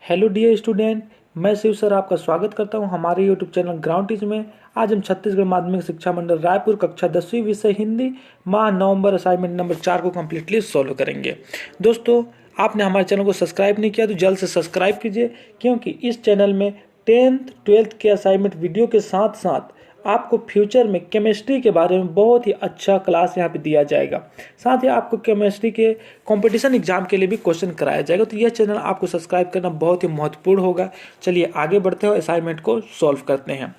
Hello dear student, मैं Shiv sir आपका स्वागत करता हूं हमारे यूट्यूब चैनल ग्राउंड टीच में। आज हम छत्तीसगढ़ माध्यमिक शिक्षा मंडल रायपुर कक्षा 10वीं विषय हिंदी माह नवंबर असाइनमेंट नंबर 4 को कम्प्लीटली सॉल्व करेंगे। दोस्तों, आपने हमारे चैनल को सब्सक्राइब नहीं किया तो जल्द से सब्सक्राइब कीजिए, क्योंकि इस चैनल में 10th 12th के असाइनमेंट वीडियो के साथ साथ आपको फ्यूचर में केमिस्ट्री के बारे में बहुत ही अच्छा क्लास यहाँ पे दिया जाएगा। साथ ही आपको केमिस्ट्री के कंपटीशन एग्जाम के लिए भी क्वेश्चन कराया जाएगा। तो यह चैनल आपको सब्सक्राइब करना बहुत ही महत्वपूर्ण होगा। चलिए आगे बढ़ते हैं, असाइनमेंट को सॉल्व करते हैं।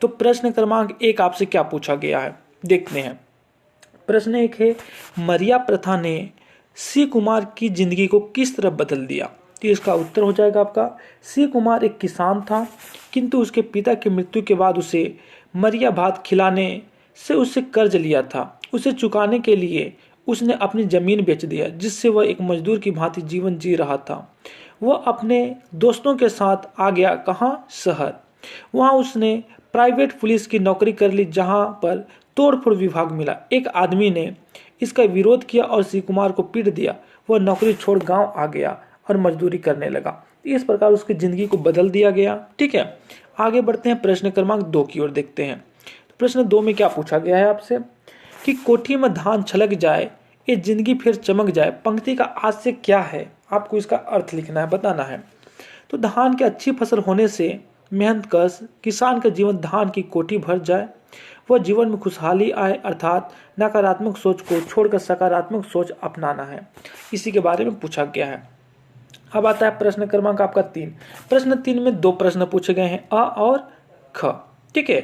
तो प्रश्न क्रमांक 1 आपसे क्या पूछा गया है, देखते हैं। प्रश्न 1 है, मरिया प्रथा ने सी कुमार की जिंदगी को किस तरह बदल दिया। तो इसका उत्तर हो जाएगा आपका, सी कुमार एक किसान था, किंतु उसके पिता की मृत्यु के बाद उसे मरिया भात खिलाने से उससे कर्ज लिया था। उसे चुकाने के लिए उसने अपनी जमीन बेच दिया, जिससे वह एक मजदूर की भांति जीवन जी रहा था। वह अपने दोस्तों के साथ आ गया कहाँ, शहर। वहाँ उसने प्राइवेट पुलिस की नौकरी कर ली, जहाँ पर तोड़फोड़ विभाग मिला। एक आदमी ने इसका विरोध किया और श्री कुमार को पीट दिया। वह नौकरी छोड़ गांव आ गया और मजदूरी करने लगा। इस प्रकार उसकी जिंदगी को बदल दिया गया। ठीक है, आगे बढ़ते हैं, प्रश्न क्रमांक 2 की ओर देखते हैं। तो प्रश्न 2 में क्या पूछा गया है आपसे कि कोठी में धान छलक जाए, ये जिंदगी फिर चमक जाए, पंक्ति का आशय क्या है। आपको इसका अर्थ लिखना है, बताना है। तो धान की अच्छी फसल होने से मेहनत कश किसान का जीवन धान की कोठी भर जाए, वह जीवन में खुशहाली आए, अर्थात नकारात्मक सोच को छोड़कर सकारात्मक सोच अपनाना है। इसी के बारे में पूछा गया है। अब आता है प्रश्न क्रमांक आपका 3। प्रश्न 3 में 2 प्रश्न पूछे गए हैं, अ और ख। ठीक है,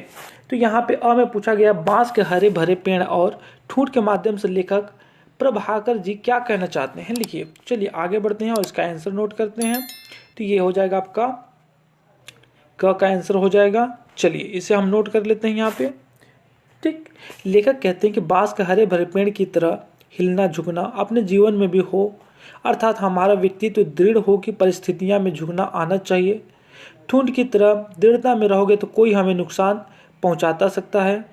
तो यहाँ पे अ में पूछा गया, बांस के हरे भरे पेड़ और ठूंठ के माध्यम से लेखक प्रभाकर जी क्या कहना चाहते हैं, लिखिए। चलिए आगे बढ़ते हैं और इसका आंसर नोट करते हैं। तो ये हो जाएगा आपका क का आंसर हो जाएगा। चलिए इसे हम नोट कर लेते हैं यहाँ पे। ठीक, लेखक कहते हैं कि बांस के हरे भरे पेड़ की तरह हिलना झुकना अपने जीवन में भी हो, अर्थात हमारा व्यक्तित्व दृढ़ हो कि परिस्थितियां में झुकना आना चाहिए। ठूंठ की तरह दृढ़ता में रहोगे तो कोई हमें नुकसान पहुंचाता सकता है,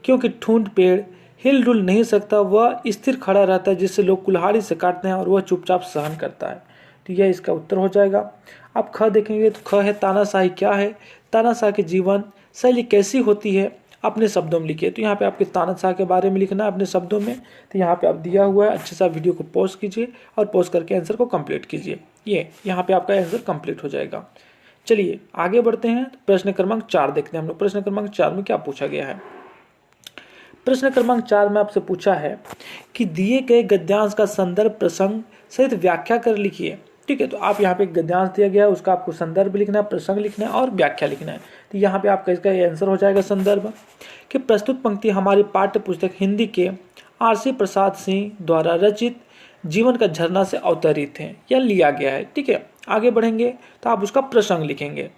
क्योंकि ठूंठ पेड़ हिलडुल नहीं सकता, वह स्थिर खड़ा रहता है, जिससे लोग कुल्हाड़ी से काटते हैं और वह चुपचाप सहन करता है। तो यह इसका उत्तर हो जाएगा। आप ख देखेंगे तो ख है, तानाशाही क्या है, तानाशाह की जीवन शैली कैसी होती है, अपने शब्दों में लिखिए। तो यहाँ पे आपके तानाशाह के बारे में लिखना है अपने शब्दों में। तो यहाँ पे आप दिया हुआ है, अच्छे से वीडियो को पॉज कीजिए और पॉज करके आंसर को कंप्लीट कीजिए। ये यहाँ पे आपका आंसर कंप्लीट हो जाएगा। चलिए आगे बढ़ते हैं, प्रश्न क्रमांक 4 देखते हैं हम लोग। प्रश्न क्रमांक 4 में क्या पूछा गया है। प्रश्न क्रमांक 4 में आपसे पूछा है कि दिए गए गद्यांश का संदर्भ प्रसंग सहित व्याख्या कर लिखिए। ठीक है, तो आप यहाँ पे गद्यांश दिया गया है, उसका आपको संदर्भ लिखना है, प्रसंग लिखना है और व्याख्या लिखना है। तो यहाँ पे आपका इसका आंसर हो जाएगा संदर्भ, कि प्रस्तुत पंक्ति हमारी पाठ्य पुस्तक हिंदी के आर.सी. प्रसाद सिंह द्वारा रचित जीवन का झरना से अवतरित है या लिया गया है। ठीक है, आगे बढ़ेंगे तो आप उसका प्रसंग लिखेंगे।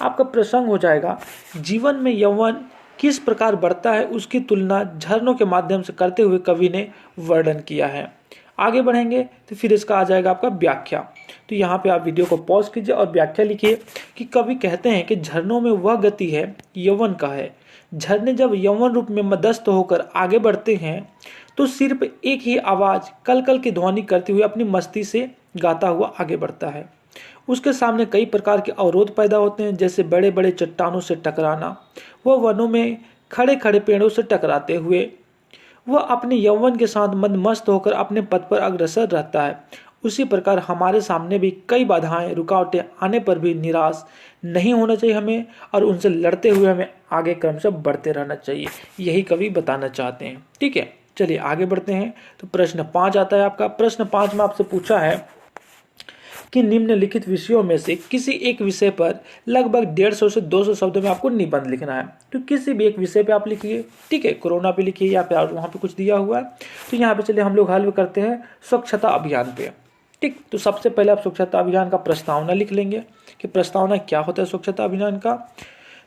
आपका प्रसंग हो जाएगा, जीवन में यौवन किस प्रकार बढ़ता है उसकी तुलना झरनों के माध्यम से करते हुए कवि ने वर्णन किया है। आगे बढ़ेंगे तो फिर इसका आ जाएगा आपका व्याख्या। तो यहाँ पे आप वीडियो को पॉज कीजिए और व्याख्या लिखिए कि कवि कहते हैं कि झरनों में वह गति है यौवन का है। झरने जब यौवन रूप में मदस्त होकर आगे बढ़ते हैं तो सिर्फ एक ही आवाज कल कल की ध्वनि करते हुए अपनी मस्ती से गाता हुआ आगे बढ़ता है। उसके सामने कई प्रकार के अवरोध पैदा होते हैं, जैसे बड़े बड़े चट्टानों से टकराना, वह वनों में खड़े खड़े पेड़ों से टकराते हुए वह अपने यौवन के साथ मदमस्त होकर अपने पथ पर अग्रसर रहता है। उसी प्रकार हमारे सामने भी कई बाधाएं रुकावटें आने पर भी निराश नहीं होना चाहिए हमें, और उनसे लड़ते हुए हमें आगे क्रम से बढ़ते रहना चाहिए। यही कवि बताना चाहते हैं। ठीक है, चलिए आगे बढ़ते हैं। तो प्रश्न 5 आता है आपका। प्रश्न 5 में आपसे पूछा है कि निम्नलिखित विषयों में से किसी एक विषय पर लगभग 150 से 200 शब्दों में आपको निबंध लिखना है। तो किसी भी एक विषय पे आप लिखिए। ठीक है, कोरोना पे लिखिए या फिर वहाँ पे कुछ दिया हुआ है। तो यहाँ पे चलिए हम लोग हल करते हैं स्वच्छता अभियान पे। ठीक, तो सबसे पहले आप स्वच्छता अभियान का प्रस्तावना लिख लेंगे कि प्रस्तावना क्या होता है स्वच्छता अभियान का।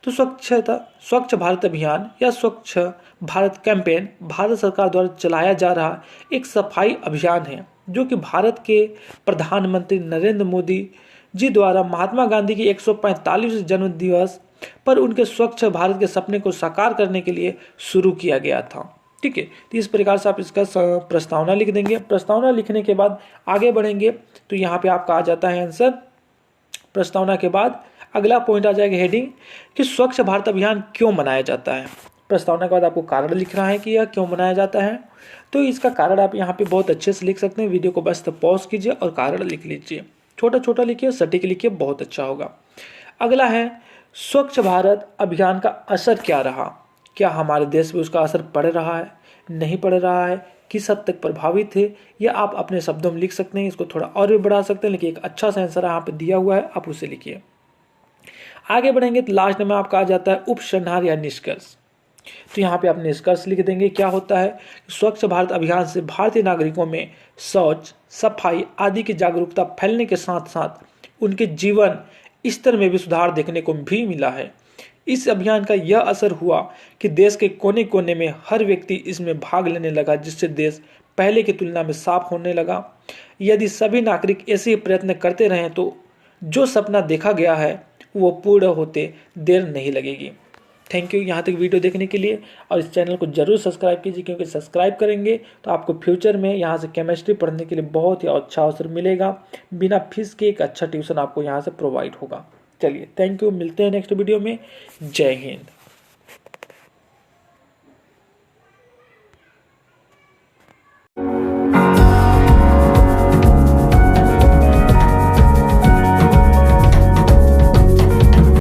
तो स्वच्छ भारत अभियान या स्वच्छ भारत कैंपेन भारत सरकार द्वारा चलाया जा रहा एक सफाई अभियान है, जो कि भारत के प्रधानमंत्री नरेंद्र मोदी जी द्वारा महात्मा गांधी की 145वें जन्म दिवस पर उनके स्वच्छ भारत के सपने को साकार करने के लिए शुरू किया गया था। ठीक है, तो इस प्रकार से आप इसका प्रस्तावना लिख देंगे। प्रस्तावना लिखने के बाद आगे बढ़ेंगे तो यहाँ पे आपका आ जाता है आंसर प्रस्तावना के बाद अगला पॉइंट आ जाएगा हेडिंग कि स्वच्छ भारत अभियान क्यों मनाया जाता है। प्रस्तावना के बाद आपको कारण लिखना है कि यह क्यों मनाया जाता है। तो इसका कारण आप यहाँ पे बहुत अच्छे से लिख सकते हैं। वीडियो को बस पॉज कीजिए और कारण लिख लीजिए, छोटा छोटा लिखिए, सटीक लिखिए, बहुत अच्छा होगा। अगला है स्वच्छ भारत अभियान का असर क्या रहा, क्या हमारे देश में उसका असर पड़ रहा है, नहीं पड़ रहा है, किस हद तक प्रभावित है, या आप अपने शब्दों में लिख सकते हैं। इसको थोड़ा और भी बढ़ा सकते हैं, लेकिन एक अच्छा सा आंसर यहाँ पे दिया हुआ है, आप उसे लिखिए। आगे बढ़ेंगे तो लास्ट में आपका आ जाता है उपसंहार या निष्कर्ष। तो यहाँ पे आप निष्कर्ष लिख देंगे। क्या होता है, स्वच्छ भारत अभियान से भारतीय नागरिकों में शौच, सफाई आदि की जागरूकता फैलने के साथ साथ उनके जीवन स्तर में भी सुधार देखने को भी मिला है। इस अभियान का यह असर हुआ कि देश के कोने कोने में हर व्यक्ति इसमें भाग लेने लगा, जिससे देश पहले की तुलना में साफ होने लगा। यदि सभी नागरिक ऐसे ही प्रयत्न करते रहें तो जो सपना देखा गया है वो पूर्ण होते देर नहीं लगेगी। थैंक यू यहाँ तक वीडियो देखने के लिए, और इस चैनल को जरूर सब्सक्राइब कीजिए, क्योंकि सब्सक्राइब करेंगे तो आपको फ्यूचर में यहाँ से केमिस्ट्री पढ़ने के लिए बहुत ही अच्छा अवसर मिलेगा। बिना फीस के एक अच्छा ट्यूशन आपको यहाँ से प्रोवाइड होगा। चलिए, थैंक यू, मिलते हैं नेक्स्ट वीडियो में। जय हिंद।